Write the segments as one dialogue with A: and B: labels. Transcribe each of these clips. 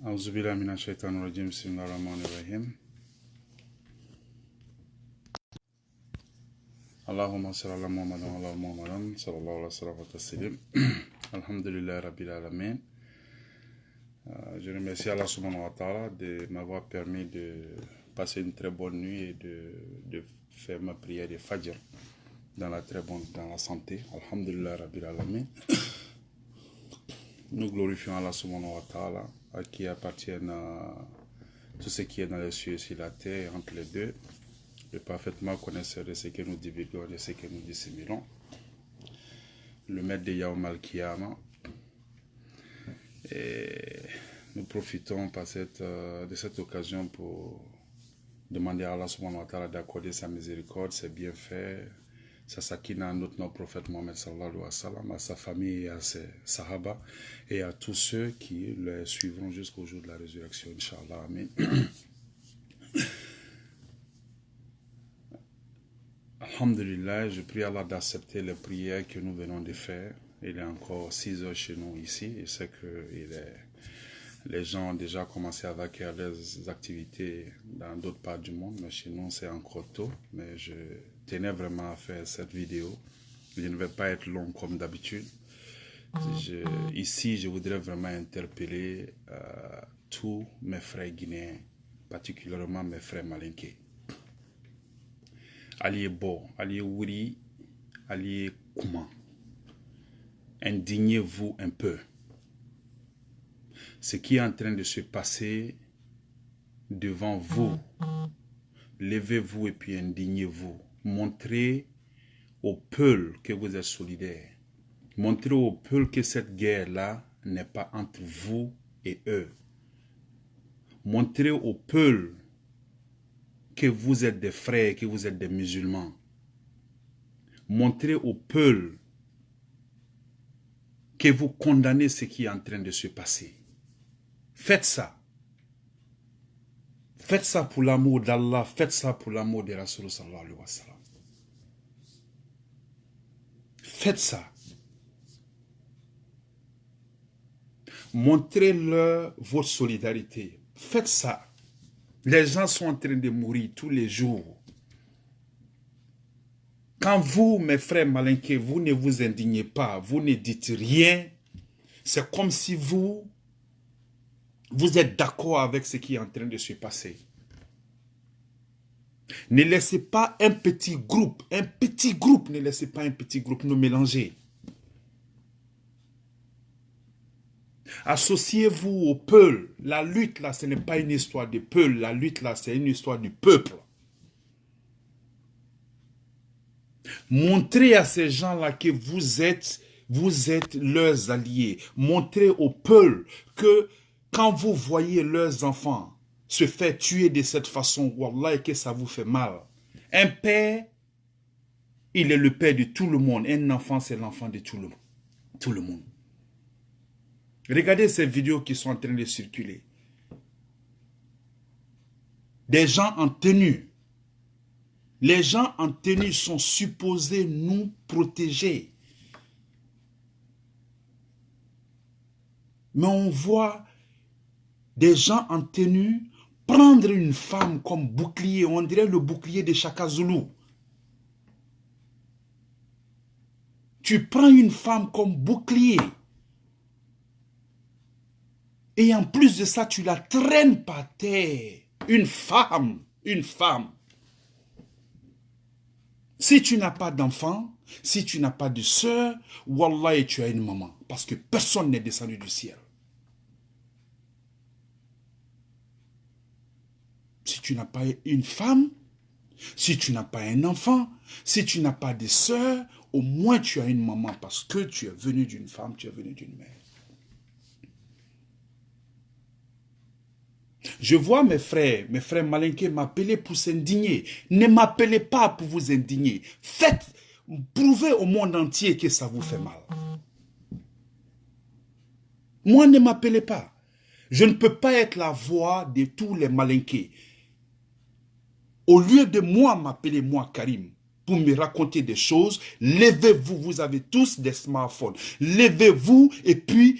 A: أعوذ بالله من الشيطان الرجيم بسم الله الرحمن الرحيم اللهم صل على محمد وعلى محمد صلى الله عليه وسلم وتسليم الحمد لله رب العالمين. Je remercie Allah subhanahu wa ta'ala de m'avoir permis de passer une très bonne nuit et de faire ma prière de Fajr dans la santé. Alhamdulillah Rabbil Alamin. Nous glorifions Allah subhanahu wa ta'ala, à qui appartiennent tout ce qui est dans les cieux et sur la terre, entre les deux, le parfaitement connaisseur de ce que nous divulguons et de ce que nous dissimulons, le maître de Yaoum al-Kiyama. Et nous profitons de cette occasion pour demander à Allah subhanahu wa ta'ala d'accorder sa miséricorde, ses bienfaits, sa sakina à notre prophète Mohammed sallallahu alayhi wa sallam, à sa famille et à ses sahaba, et à tous ceux qui le suivront jusqu'au jour de la résurrection, Inch'Allah. Amen. Alhamdulillah, je prie Allah d'accepter les prières que nous venons de faire. Il est encore 6 heures chez nous ici. Je sais que les gens ont déjà commencé à vaquer leurs activités dans d'autres parts du monde, mais chez nous c'est encore tôt. Mais je tenais vraiment à faire cette vidéo. Je ne vais pas être long comme d'habitude. Ici, je voudrais vraiment interpeller tous mes frères guinéens, particulièrement mes frères malinqués. Allié Bo, allié Wuri, allié Kouma. Indignez-vous un peu. Ce qui est en train de se passer devant vous, levez-vous et puis indignez-vous. Montrez au peuple que vous êtes solidaires. Montrez au peuple que cette guerre-là n'est pas entre vous et eux. Montrez au peuple que vous êtes des frères, que vous êtes des musulmans. Montrez au peuple que vous condamnez ce qui est en train de se passer. Faites ça. Faites ça pour l'amour d'Allah. Faites ça pour l'amour de Rasul sallallahu alayhi wa sallam. Faites ça. Montrez-leur votre solidarité. Faites ça. Les gens sont en train de mourir tous les jours. Quand vous, mes frères malinqués, vous ne vous indignez pas, vous ne dites rien, c'est comme si vous êtes d'accord avec ce qui est en train de se passer. Ne laissez pas un petit groupe, ne laissez pas un petit groupe nous mélanger. Associez-vous au peuple. La lutte là, ce n'est pas une histoire de peuple. La lutte là, c'est une histoire du peuple. Montrez à ces gens-là que vous êtes leurs alliés. Montrez au peuple que quand vous voyez leurs enfants se faire tuer de cette façon, wallah, que ça vous fait mal. Un père, il est le père de tout le monde. Un enfant, c'est l'enfant de tout le monde. Regardez ces vidéos qui sont en train de circuler. Des gens en tenue. Les gens en tenue sont supposés nous protéger. Mais on voit des gens en tenue prendre une femme comme bouclier. On dirait le bouclier de Chaka Zulu. Tu prends une femme comme bouclier. Et en plus de ça, tu la traînes par terre. Une femme. Si tu n'as pas d'enfant, si tu n'as pas de soeur, wallah, tu as une maman. Parce que personne n'est descendu du ciel. Si tu n'as pas une femme, si tu n'as pas un enfant, si tu n'as pas de soeur, au moins tu as une maman parce que tu es venu d'une femme, tu es venu d'une mère. Je vois mes frères malinqués m'appeler pour s'indigner. Ne m'appelez pas pour vous indigner. Prouvez au monde entier que ça vous fait mal. Moi, ne m'appelez pas. Je ne peux pas être la voix de tous les malinqués. Au lieu de moi m'appeler moi Karim, pour me raconter des choses. Levez-vous, vous avez tous des smartphones. Levez-vous et puis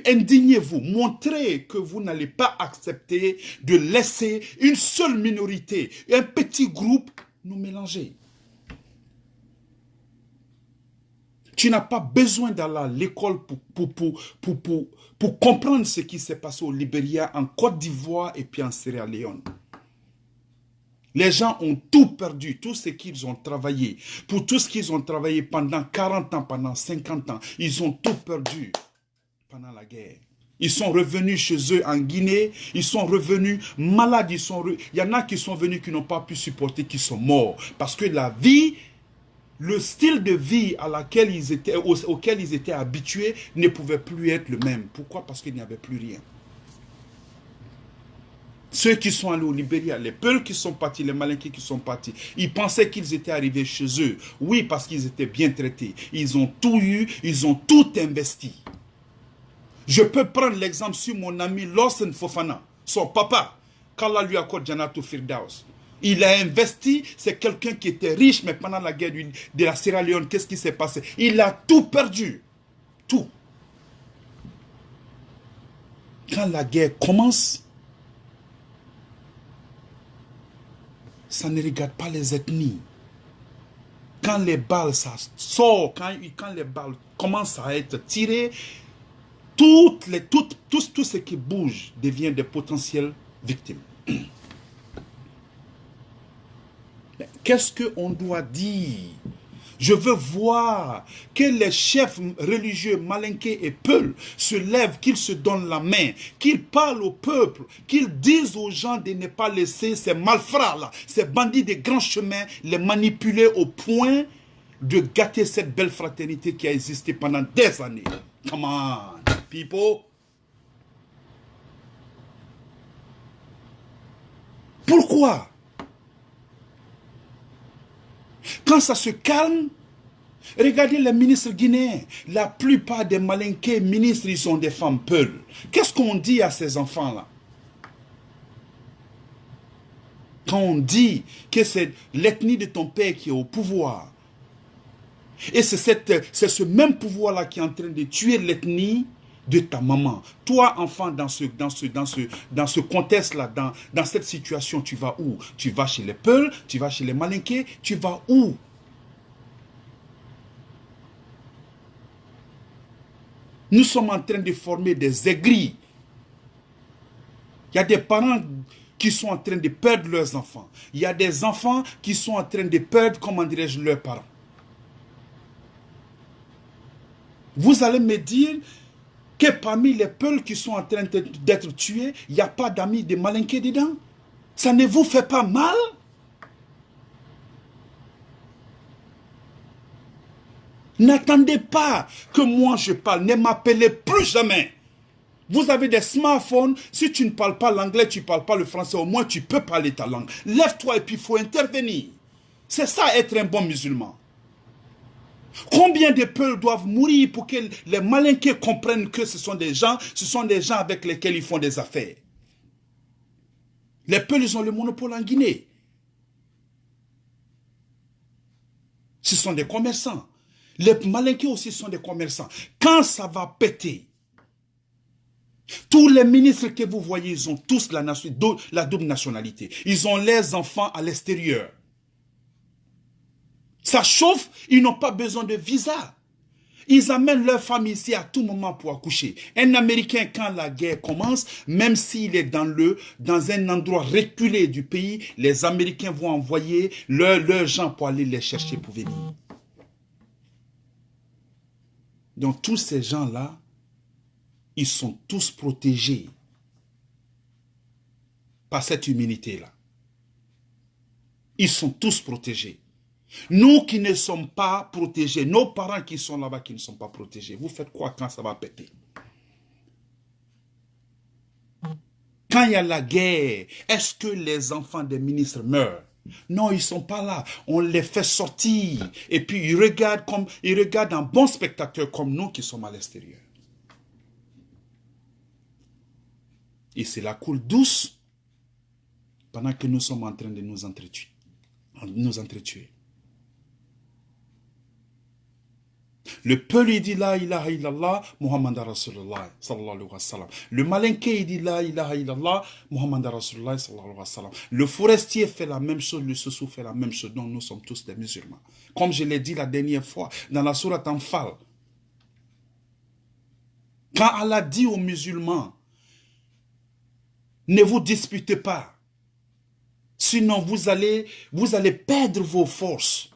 A: indignez-vous. Montrez que vous n'allez pas accepter de laisser une seule minorité, un petit groupe nous mélanger. Tu n'as pas besoin d'aller à l'école pour comprendre ce qui s'est passé au Libéria, en Côte d'Ivoire et puis en Sierra Leone. Les gens ont tout perdu, tout ce qu'ils ont travaillé. Pour tout ce qu'ils ont travaillé pendant 40 ans, pendant 50 ans, ils ont tout perdu pendant la guerre. Ils sont revenus chez eux en Guinée, ils sont revenus malades. Il y en a qui sont venus qui n'ont pas pu supporter, qui sont morts. Parce que la vie, le style de vie auquel ils étaient habitués ne pouvait plus être le même. Pourquoi? Parce qu'il n'y avait plus rien. Ceux qui sont allés au Libéria, les Peuls qui sont partis, les Malinqués qui sont partis, ils pensaient qu'ils étaient arrivés chez eux. Oui, parce qu'ils étaient bien traités. Ils ont tout eu, ils ont tout investi. Je peux prendre l'exemple sur mon ami Lawson Fofana, son papa, qu'Allah lui accorde Janatou Firdaus. Il a investi, c'est quelqu'un qui était riche, mais pendant la guerre de la Sierra Leone, qu'est-ce qui s'est passé? Il a tout perdu. Tout. Quand la guerre commence, ça ne regarde pas les ethnies. Quand les balles, ça sort, quand les balles commencent à être tirées, tout ce qui bouge devient des potentielles victimes. Qu'est-ce qu'on doit dire? Je veux voir que les chefs religieux malinqués et peuls se lèvent, qu'ils se donnent la main, qu'ils parlent au peuple, qu'ils disent aux gens de ne pas laisser ces malfrats-là, ces bandits des grands chemins, les manipuler au point de gâter cette belle fraternité qui a existé pendant des années. Come on, people. Pourquoi? Quand ça se calme, regardez les ministres guinéens. La plupart des malinqués ministres, ils sont des femmes peules. Qu'est-ce qu'on dit à ces enfants-là? Quand on dit que c'est l'ethnie de ton père qui est au pouvoir, et c'est ce même pouvoir-là qui est en train de tuer l'ethnie de ta maman. Toi, enfant, dans ce contexte-là, dans cette situation, tu vas où? Tu vas chez les Peuls, tu vas chez les Malinqués, tu vas où? Nous sommes en train de former des aigris. Il y a des parents qui sont en train de perdre leurs enfants. Il y a des enfants qui sont en train de perdre, comment dirais-je, leurs parents. Vous allez me dire que parmi les Peuls qui sont en train d'être tués, il n'y a pas d'amis de Malinqués dedans? Ça ne vous fait pas mal? N'attendez pas que moi je parle. Ne m'appelez plus jamais. Vous avez des smartphones. Si tu ne parles pas l'anglais, tu ne parles pas le français, au moins tu peux parler ta langue. Lève-toi et puis il faut intervenir. C'est ça être un bon musulman. Combien de peuples doivent mourir pour que les Malinqués comprennent que ce sont des gens avec lesquels ils font des affaires? Les peuples, ils ont le monopole en Guinée. Ce sont des commerçants. Les Malinqués aussi sont des commerçants. Quand ça va péter, tous les ministres que vous voyez, ils ont tous la double nationalité. Ils ont les enfants à l'extérieur. Ça chauffe, ils n'ont pas besoin de visa. Ils amènent leur famille ici à tout moment pour accoucher. Un Américain, quand la guerre commence, même s'il est dans un endroit reculé du pays, les Américains vont envoyer leurs gens pour aller les chercher pour venir. Donc tous ces gens-là, ils sont tous protégés par cette humilité-là. Ils sont tous protégés. Nous qui ne sommes pas protégés, nos parents qui sont là-bas qui ne sont pas protégés, vous faites quoi quand ça va péter? Quand il y a la guerre, est-ce que les enfants des ministres meurent? Non, ils ne sont pas là. On les fait sortir. Et puis ils regardent un bon spectateur comme nous qui sommes à l'extérieur. Et c'est la coule douce pendant que nous sommes en train de nous entretuer. Le Peul, il dit la ilaha illallah, Muhammad Rasulullah, sallallahu alayhi wa sallam. Le Malinké, il dit la ilaha illallah, Muhammad Rasulullah, sallallahu alayhi wa sallam. Le forestier fait la même chose, le Sossou fait la même chose. Donc nous sommes tous des musulmans. Comme je l'ai dit la dernière fois, dans la sourate Anfal, quand Allah dit aux musulmans, ne vous disputez pas, sinon vous allez perdre vos forces.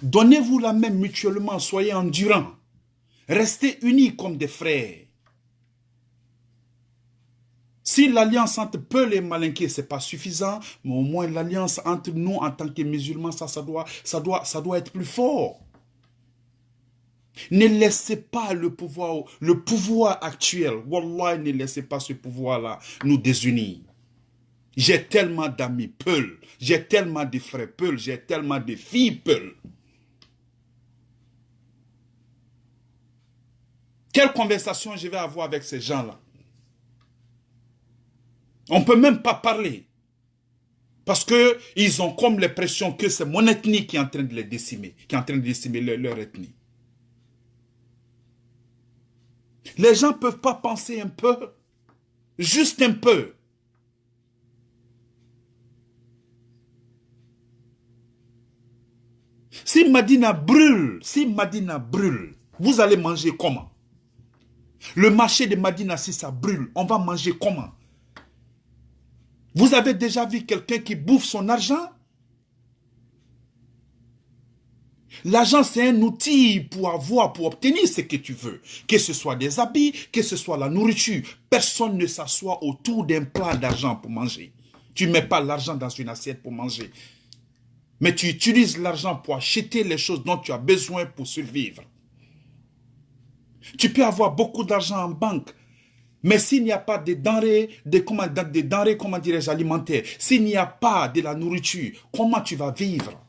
A: Donnez-vous la main mutuellement, soyez endurants. Restez unis comme des frères. Si l'alliance entre Peul et Malinké, ce n'est pas suffisant, mais au moins l'alliance entre nous en tant que musulmans, ça doit être plus fort. Ne laissez pas le pouvoir actuel, wallah, ne laissez pas ce pouvoir-là nous désunir. J'ai tellement d'amis Peul, j'ai tellement de frères Peul, j'ai tellement de filles Peul. Quelle conversation je vais avoir avec ces gens-là? On ne peut même pas parler. Parce qu'ils ont comme l'impression que c'est mon ethnie qui est en train de les décimer, qui est en train de décimer leur ethnie. Les gens ne peuvent pas penser un peu, juste un peu. Si Madina brûle, vous allez manger comment? Le marché de Madina, si ça brûle, on va manger comment? Vous avez déjà vu quelqu'un qui bouffe son argent? L'argent, c'est un outil pour obtenir ce que tu veux. Que ce soit des habits, que ce soit la nourriture. Personne ne s'assoit autour d'un plat d'argent pour manger. Tu ne mets pas l'argent dans une assiette pour manger. Mais tu utilises l'argent pour acheter les choses dont tu as besoin pour survivre. Tu peux avoir beaucoup d'argent en banque. Mais s'il n'y a pas de denrées, comment dirais-je, alimentaires, s'il n'y a pas de la nourriture, comment tu vas vivre?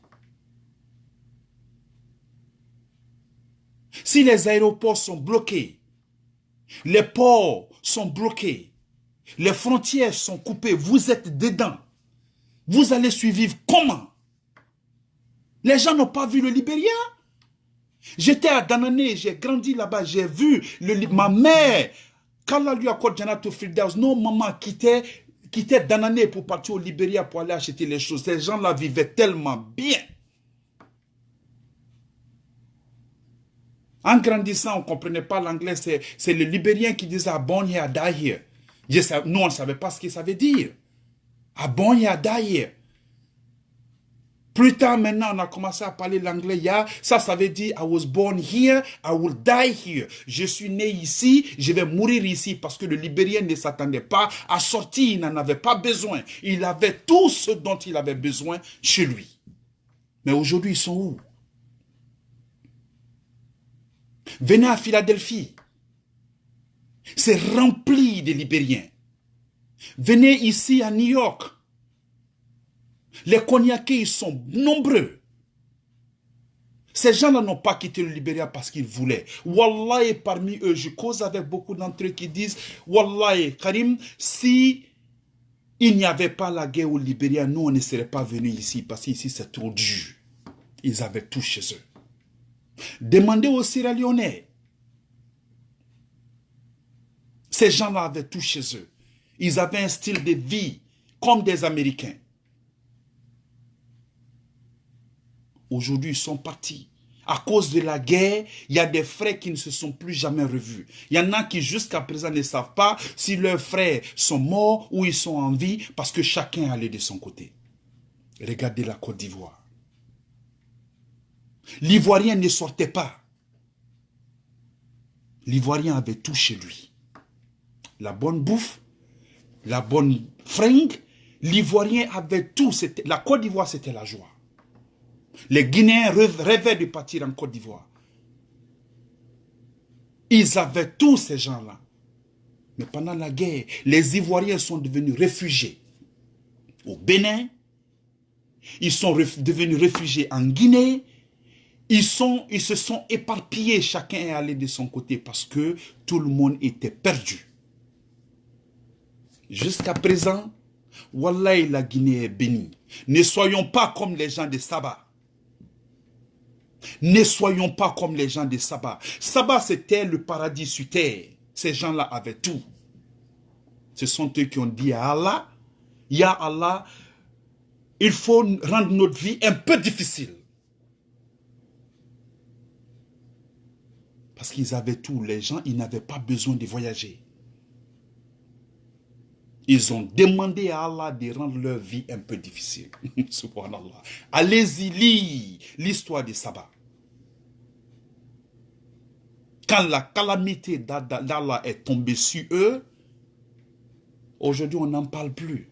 A: Si les aéroports sont bloqués, les ports sont bloqués, les frontières sont coupées, vous êtes dedans, vous allez survivre comment? Les gens n'ont pas vu le Libéria. J'étais à Danané, j'ai grandi là-bas, j'ai vu ma mère, qu'Allah lui accorde Janatul Firdaus, nos mamans quittaient Danané pour partir au Libéria pour aller acheter les choses. Ces gens-là vivaient tellement bien. En grandissant, on ne comprenait pas l'anglais. C'est le Libérien qui disait « I born here, I die here ». Nous, on ne savait pas ce que ça veut dire. « I born here, I die here ». Plus tard, maintenant, on a commencé à parler l'anglais. Ça veut dire « I was born here, I will die here ». Je suis né ici, je vais mourir ici. Parce que le Libérien ne s'attendait pas à sortir, il n'en avait pas besoin. Il avait tout ce dont il avait besoin chez lui. Mais aujourd'hui, ils sont où? Venez à Philadelphie. C'est rempli de Libériens. Venez ici à New York. Les Kognakais, ils sont nombreux. Ces gens-là n'ont pas quitté le Libéria parce qu'ils voulaient. Wallahi, parmi eux, je cause avec beaucoup d'entre eux qui disent « Wallahi, Karim, si il n'y avait pas la guerre au Libéria, nous, on ne serait pas venus ici parce qu'ici, c'est trop dur. » Ils avaient tout chez eux. Demandez aux Sierra Leonais. Ces gens-là avaient tout chez eux. Ils avaient un style de vie comme des Américains. Aujourd'hui, ils sont partis. À cause de la guerre, il y a des frères qui ne se sont plus jamais revus. Il y en a qui jusqu'à présent ne savent pas si leurs frères sont morts ou ils sont en vie parce que chacun allait de son côté. Regardez la Côte d'Ivoire. L'Ivoirien ne sortait pas. L'Ivoirien avait tout chez lui. La bonne bouffe, la bonne fringue. L'Ivoirien avait tout. La Côte d'Ivoire, c'était la joie. Les Guinéens rêvaient de partir en Côte d'Ivoire. Ils avaient tous ces gens-là. Mais pendant la guerre, les Ivoiriens sont devenus réfugiés au Bénin. Ils sont devenus réfugiés en Guinée. Ils se sont éparpillés. Chacun est allé de son côté parce que tout le monde était perdu. Jusqu'à présent, Wallahi, la Guinée est bénie. Ne soyons pas comme les gens de Saba. Ne soyons pas comme les gens de Saba. Saba, c'était le paradis sur terre. Ces gens-là avaient tout. Ce sont eux qui ont dit à Allah, Ya Allah, il faut rendre notre vie un peu difficile. Parce qu'ils avaient tout. Les gens, ils n'avaient pas besoin de voyager. Ils ont demandé à Allah de rendre leur vie un peu difficile. Subhanallah. Allez-y, lire l'histoire de Saba. Quand la calamité d'Allah est tombée sur eux, aujourd'hui on n'en parle plus.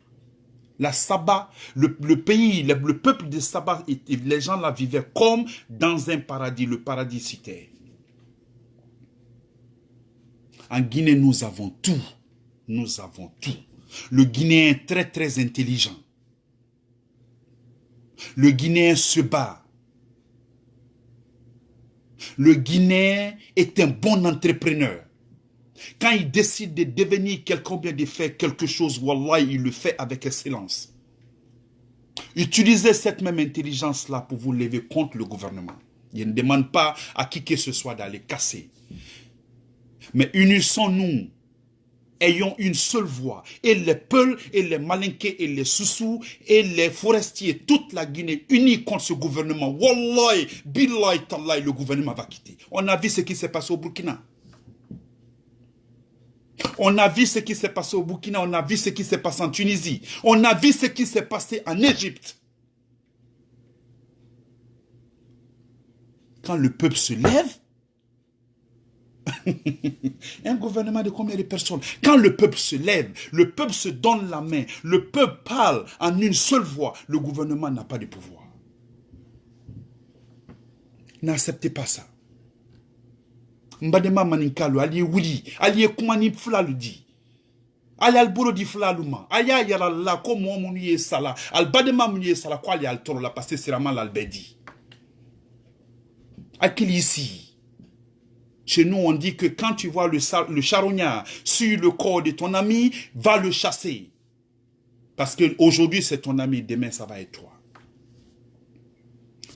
A: La Saba, le pays, le peuple de Saba, les gens là vivaient comme dans un paradis, le paradis sur terre. En Guinée, nous avons tout. Nous avons tout. Le Guinéen est très très intelligent. Le Guinéen se bat. Le Guinéen est un bon entrepreneur. Quand il décide de devenir quelqu'un, bien de faire quelque chose, wallah, il le fait avec excellence. Utilisez cette même intelligence-là pour vous lever contre le gouvernement. Il ne demande pas à qui que ce soit d'aller casser. Mais unissons-nous, ayons une seule voix. Et les Peuls, et les Malinqués, et les Soussous, et les forestiers, toute la Guinée unis contre ce gouvernement. Wallahi, billahi, tallahi, le gouvernement va quitter. On a vu ce qui s'est passé au Burkina. On a vu ce qui s'est passé au Burkina, on a vu ce qui s'est passé en Tunisie. On a vu ce qui s'est passé en Égypte. Quand le peuple se lève, un gouvernement de combien de personnes? Quand le peuple se lève, le peuple se donne la main, le peuple parle en une seule voix, le gouvernement n'a pas de pouvoir. N'acceptez pas ça. Mbadema maninkalo, allié wuli, allié kumani flalu di. Ali alburo di flaluma. Aya yara la ko mo mouye sala. Albadema mouye sala kwa ali altoro la passe siraman l'albedi. Akil ici. Chez nous, on dit que quand tu vois le charognard sur le corps de ton ami, va le chasser. Parce qu'aujourd'hui, c'est ton ami, demain, ça va être toi.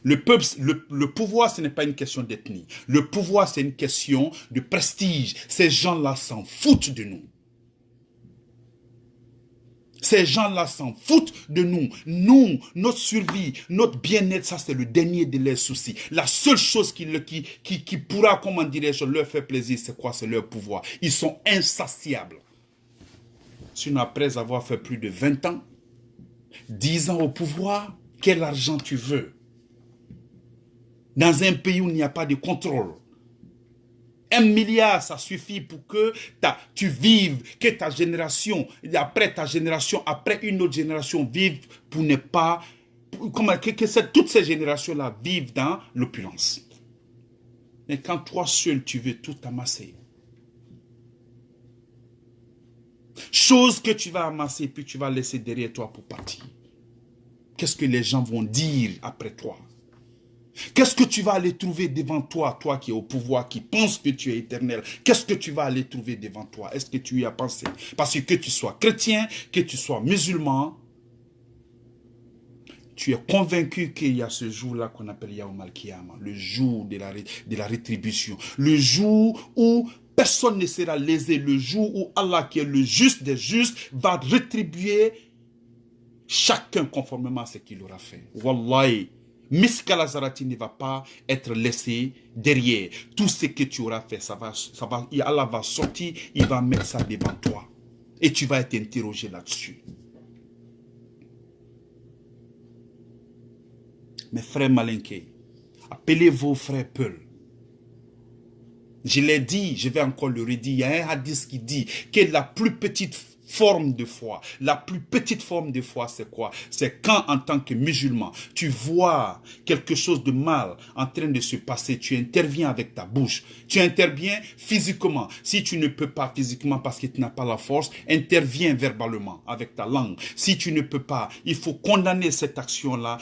A: Le peuple, le pouvoir, ce n'est pas une question d'ethnie. Le pouvoir, c'est une question de prestige. Ces gens-là s'en foutent de nous. Ces gens-là s'en foutent de nous. Nous, notre survie, notre bien-être, ça c'est le dernier de leurs soucis. La seule chose qui pourra, comment dirais-je, leur faire plaisir, c'est quoi? C'est leur pouvoir. Ils sont insatiables. Sinon, après avoir fait plus de 20 ans, 10 ans au pouvoir, quel argent tu veux? Dans un pays où il n'y a pas de contrôle. 1 milliard, ça suffit pour que tu vives, que ta génération, après une autre génération, vive pour ne pas... toutes ces générations-là vivent dans l'opulence. Mais quand toi seul, tu veux tout amasser. Chose que tu vas amasser, puis tu vas laisser derrière toi pour partir. Qu'est-ce que les gens vont dire après toi? Qu'est-ce que tu vas aller trouver devant toi, toi qui es au pouvoir, qui pense que tu es éternel? Qu'est-ce que tu vas aller trouver devant toi? Est-ce que tu y as pensé? Parce que tu sois chrétien, que tu sois musulman, tu es convaincu qu'il y a ce jour-là qu'on appelle Yaoum al-Kiyama, le jour de la rétribution, le jour où personne ne sera lésé, le jour où Allah, qui est le juste des justes, va rétribuer chacun conformément à ce qu'il aura fait. Wallahi, Miskala Zarati ne va pas être laissé derrière. Tout ce que tu auras fait, Allah va sortir, il va mettre ça devant toi. Et tu vas être interrogé là-dessus. Mes frères malinqués, appelez vos frères Peuls. Je l'ai dit, je vais encore le redire. Il y a un hadith qui dit que la plus petite forme de foi, la plus petite forme de foi, c'est quoi? C'est quand, en tant que musulman, tu vois quelque chose de mal en train de se passer, tu interviens avec ta bouche, tu interviens physiquement. Si tu ne peux pas physiquement parce que tu n'as pas la force, interviens verbalement avec ta langue. Si tu ne peux pas, il faut condamner cette action-là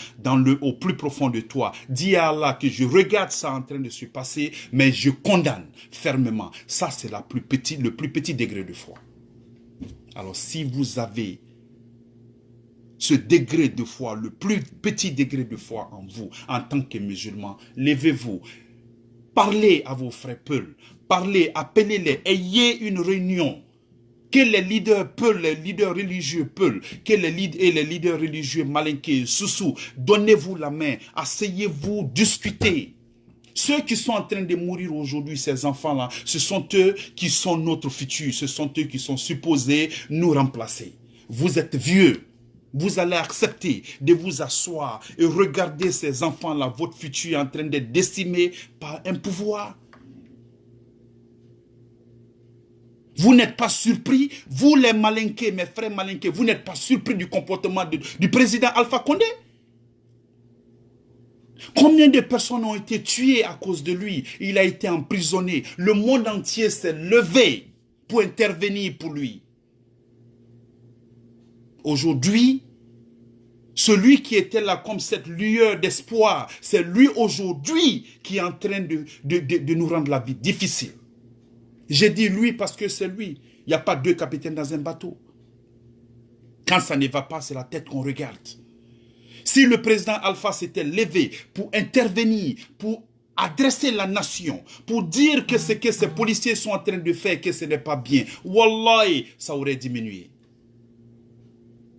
A: au plus profond de toi. Dis à Allah que je regarde ça en train de se passer, mais je condamne fermement. Ça, c'est le plus petit degré de foi. Alors, si vous avez ce degré de foi, le plus petit degré de foi en vous, en tant que musulman, levez-vous. Parlez à vos frères Peuls. Parlez, appelez-les, ayez une réunion. Que les leaders Peuls, les leaders religieux Peuls, que les leaders religieux Malinké, Soussou, donnez-vous la main, asseyez-vous, discutez. Ceux qui sont en train de mourir aujourd'hui, ces enfants-là, ce sont eux qui sont notre futur, ce sont eux qui sont supposés nous remplacer. Vous êtes vieux, vous allez accepter de vous asseoir et regarder ces enfants-là, votre futur en train d'être décimé par un pouvoir. Vous n'êtes pas surpris, vous les Malinké, mes frères Malinké, vous n'êtes pas surpris du comportement du président Alpha Condé? Combien de personnes ont été tuées à cause de lui? Il a été emprisonné. Le monde entier s'est levé pour intervenir pour lui. Aujourd'hui, celui qui était là comme cette lueur d'espoir, c'est lui aujourd'hui qui est en train de nous rendre la vie difficile. J'ai dit lui parce que c'est lui. Il n'y a pas deux capitaines dans un bateau. Quand ça ne va pas, c'est la tête qu'on regarde. Si le président Alpha s'était levé pour intervenir, pour adresser la nation, pour dire que ce que ces policiers sont en train de faire, que ce n'est pas bien, wallahi, ça aurait diminué.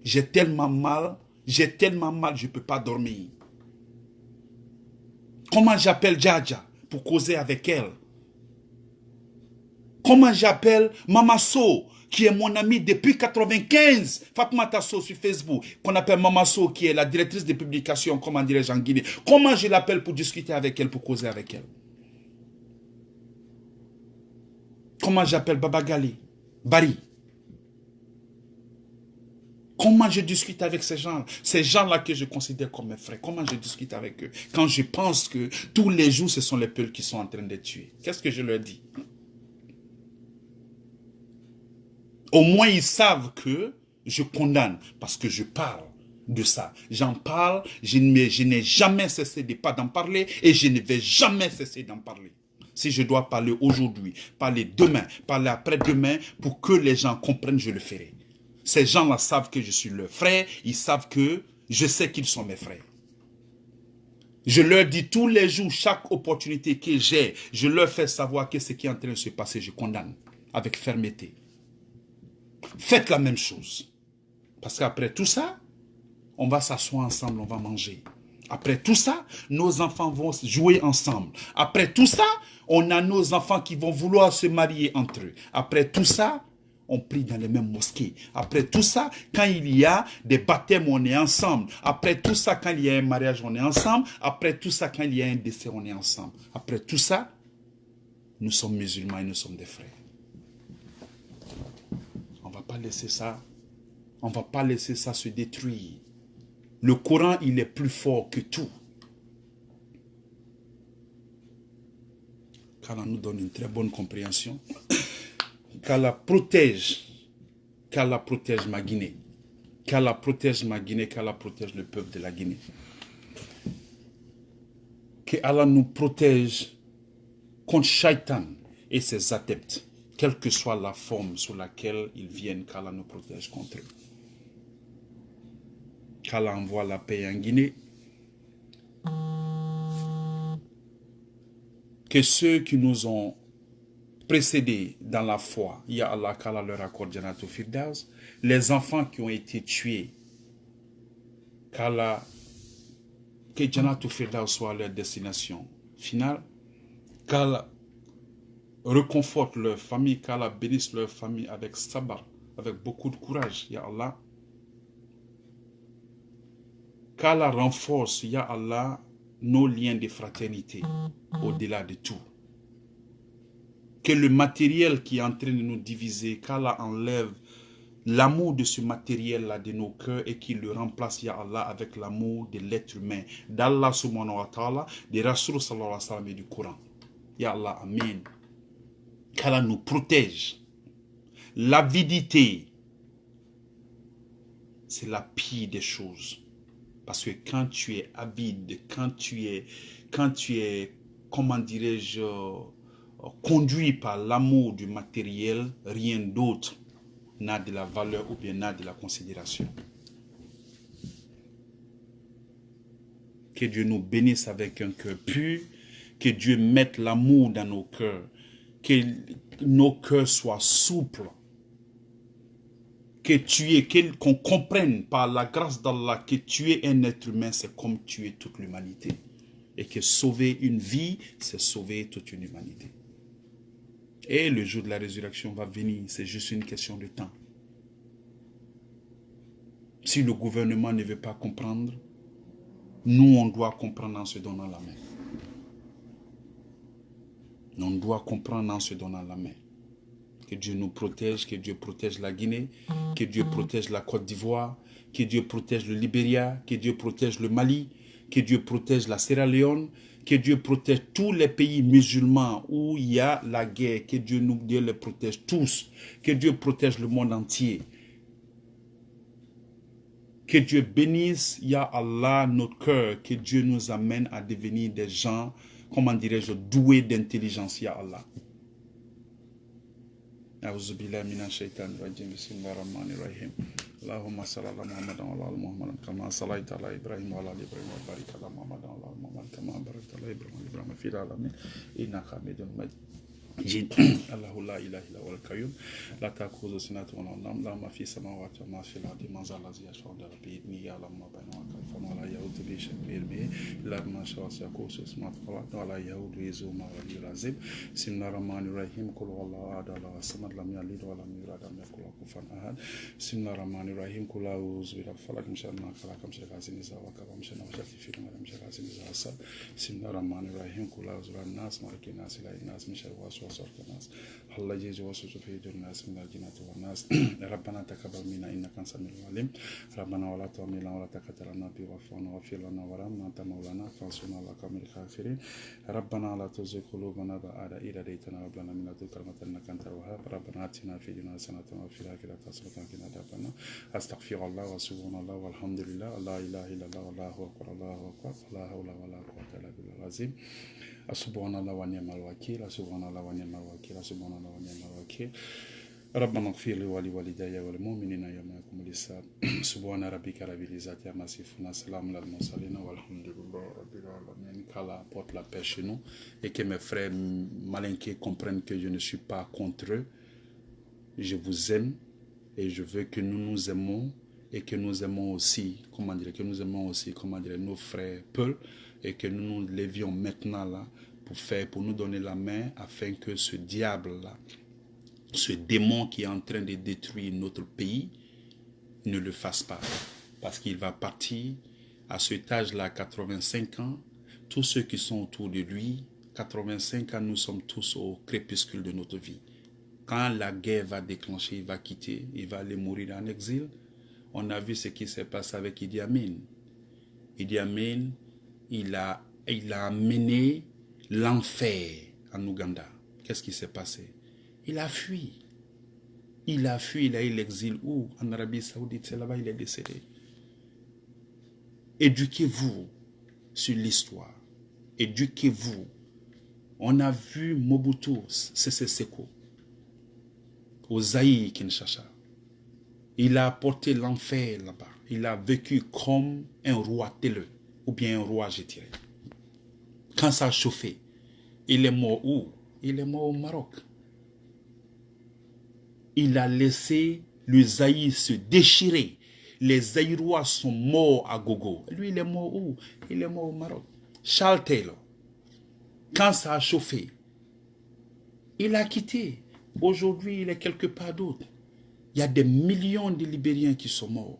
A: J'ai tellement mal, je ne peux pas dormir. Comment j'appelle Djadja pour causer avec elle? Comment j'appelle Mamasso, qui est mon amie depuis 95, Fatma So sur Facebook, qu'on appelle Mamasso, qui est la directrice de publication, comment dirais-je en Guinée. Comment je l'appelle pour discuter avec elle, pour causer avec elle? Comment j'appelle Baba Gali, Bari? Comment je discute avec ces gens-là que je considère comme mes frères? Comment je discute avec eux? Quand je pense que tous les jours, ce sont les peuples qui sont en train de tuer. Qu'est-ce que je leur dis? Au moins, ils savent que je condamne parce que je parle de ça. J'en parle, je n'ai jamais cessé de pas d'en parler et je ne vais jamais cesser d'en parler. Si je dois parler aujourd'hui, parler demain, parler après-demain, pour que les gens comprennent, je le ferai. Ces gens-là savent que je suis leur frère, ils savent que je sais qu'ils sont mes frères. Je leur dis tous les jours, chaque opportunité que j'ai, je leur fais savoir que ce qui est en train de se passer, je condamne avec fermeté. Faites la même chose. Parce qu'après tout ça, on va s'asseoir ensemble, on va manger. Après tout ça, nos enfants vont jouer ensemble. Après tout ça, on a nos enfants qui vont vouloir se marier entre eux. Après tout ça, on prie dans les mêmes mosquées. Après tout ça, quand il y a des baptêmes, on est ensemble. Après tout ça, quand il y a un mariage, on est ensemble. Après tout ça, quand il y a un décès, on est ensemble. Après tout ça, nous sommes musulmans et nous sommes des frères. On ne va pas laisser ça. On ne va pas laisser ça se détruire. Le Coran, il est plus fort que tout. qu'Allah nous donne une très bonne compréhension, qu'Allah protège ma Guinée, qu'Allah protège ma Guinée, qu'Allah protège le peuple de la Guinée. Qu'Allah nous protège contre Shaitan et ses adeptes, quelle que soit la forme sous laquelle ils viennent, qu'Allah nous protège contre eux. Qu'Allah envoie la paix en Guinée. Que ceux qui nous ont précédés dans la foi, Ya Allah, qu'Allah leur accorde Janatul Firdaus. Les enfants qui ont été tués, que Janatul Firdaus soit leur destination finale. Qu'Allah reconforte leur famille, qu'Allah bénisse leur famille avec sabar, avec beaucoup de courage, Ya Allah. Qu'Allah renforce, Ya Allah, nos liens de fraternité au-delà de tout. Que le matériel qui est en train de nous diviser, qu'Allah enlève l'amour de ce matériel-là de nos cœurs et qu'il le remplace, Ya Allah, avec l'amour de l'être humain, d'Allah subhanahu wa ta'ala, de Rasul sallallahu alayhi wa sallam et du Coran. Ya Allah, Amen. Qu'Allah nous protège. L'avidité, c'est la pire des choses. Parce que quand tu es avide, quand tu es, comment dirais-je, conduit par l'amour du matériel, rien d'autre n'a de la valeur ou bien n'a de la considération. Que Dieu nous bénisse avec un cœur pur. Que Dieu mette l'amour dans nos cœurs. Que nos cœurs soient souples. Qu'on comprenne par la grâce d'Allah que tu es un être humain, c'est comme tu es toute l'humanité. Et que sauver une vie, c'est sauver toute une humanité. Et le jour de la résurrection va venir, c'est juste une question de temps. Si le gouvernement ne veut pas comprendre, nous on doit comprendre en se donnant la main. On doit comprendre en se donnant la main. Que Dieu nous protège, que Dieu protège la Guinée, que Dieu protège la Côte d'Ivoire, que Dieu protège le Libéria, que Dieu protège le Mali, que Dieu protège la Sierra Leone, que Dieu protège tous les pays musulmans où il y a la guerre, que Dieu les protège tous, que Dieu protège le monde entier. Que Dieu bénisse, Ya Allah, notre cœur, que Dieu nous amène à devenir des gens, comment dirais-je, doués d'intelligence, Ya Allah. أعوذ بالله من الشيطان الرجيم بسم الله الرحمن الرحيم اللهم صل على محمد وعلى آل محمد كما صليت على إبراهيم وعلى آل إبراهيم وبارك على محمد وعلى آل محمد كما باركت على إبراهيم في العالمين إنك حميد مجيد الله لا إله إلا هو القيوم لا تأخذه سنة ولا نوم له ما في السماوات وما في الأرض من ذا الذي يشفع عنده بإذنه يعلم ما بين أيديهم ولا يؤوده بشيء من علمه إلا بما شاء وسع كرسيه السماوات ولا يؤوده حفظهما وهو العلي العظيم بسم الله الرحمن الرحيم قل هو الله أحد الله الصمد لم يلد ولم يولد ولم يكن له كفوا أحد بسم الله الرحمن الرحيم قل أعوذ برب الفلق من شر ما خلق من شر غاسق إذا وقب من شر النفاثات في العقد من شر حاسد إذا حسد بسم الله الرحمن الرحيم قل أعوذ برب الناس مالك الناس إله الناس من شر الوسواس الناس الله يجوز وسوس في الناس من الجنة والناس ربنا تقبل منا إنك أنت السميع العليم ربنا ولا تحملنا ولا تكتلنا واعف عنا واغفر لنا وارحمنا أنت مولانا فانصرنا على القوم الكافرين ربنا لا تزغ قلوبنا بعد إذ هديتنا وهب لنا من لدنك رحمة إنك أنت الوهاب ربنا آتنا في الدنيا حسنة وفي الآخرة حسنة وقنا عذاب النار أستغفر الله وسبحان الله والحمد لله لا إله إلا الله والله أكبر الله أكبر لا حول ولا قوة إلا بالله العظيم سبحان الله ونعم الوكيل سبحان الله ونعم الوكيل سبحان الله ونعم الوكيل ربنا اغفر لي ولوالدي والمؤمنين يوم يقوم الحساب سبحان ربك رب العزة عما يصفون سلام على المرسلين والحمد لله رب العالمين. Qu'Allah apporte la paix chez nous et que mes frères malinqués comprennent que je ne suis pas contre eux. Je vous aime et je veux que nous nous aimons et que nous aimons aussi, nos frères Peul et que nous nous levions maintenant là pour nous donner la main afin que ce diable-là, ce démon qui est en train de détruire notre pays, ne le fasse pas. Parce qu'il va partir à cet âge-là, 85 ans, tous ceux qui sont autour de lui, 85 ans, nous sommes tous au crépuscule de notre vie. Quand la guerre va déclencher, il va quitter, il va aller mourir en exil. On a vu ce qui s'est passé avec Idi Amin. Idi Amin, il a amené l'enfer en Ouganda. Qu'est-ce qui s'est passé? Il a fui. Il a fui, il a eu l'exil où? En Arabie Saoudite, c'est là-bas il est décédé. Éduquez-vous sur l'histoire. Éduquez-vous. On a vu Mobutu Sese Seko au Zaïre, Kinshasa. Il a apporté l'enfer là-bas. Il a vécu comme un roi télé, ou bien un roi, je dirais. Quand ça a chauffé, il est mort où? Il est mort au Maroc. Il a laissé le Zaïre se déchirer. Les Zaïrois sont morts à gogo. Lui, il est mort où? Il est mort au Maroc. Charles Taylor, quand ça a chauffé, il a quitté. Aujourd'hui, il est quelque part d'autre. Il y a des millions de Libériens qui sont morts.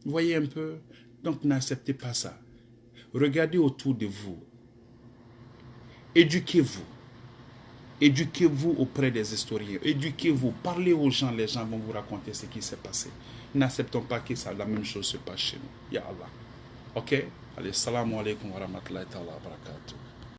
A: Vous voyez un peu? Donc, n'acceptez pas ça. Regardez autour de vous. Éduquez-vous. Éduquez-vous auprès des historiens. Éduquez-vous. Parlez aux gens. Les gens vont vous raconter ce qui s'est passé. N'acceptons pas que ça, la même chose se passe chez nous. Ya Allah. Ok? Allez, salam alaikum wa rahmatullahi wa barakatuh.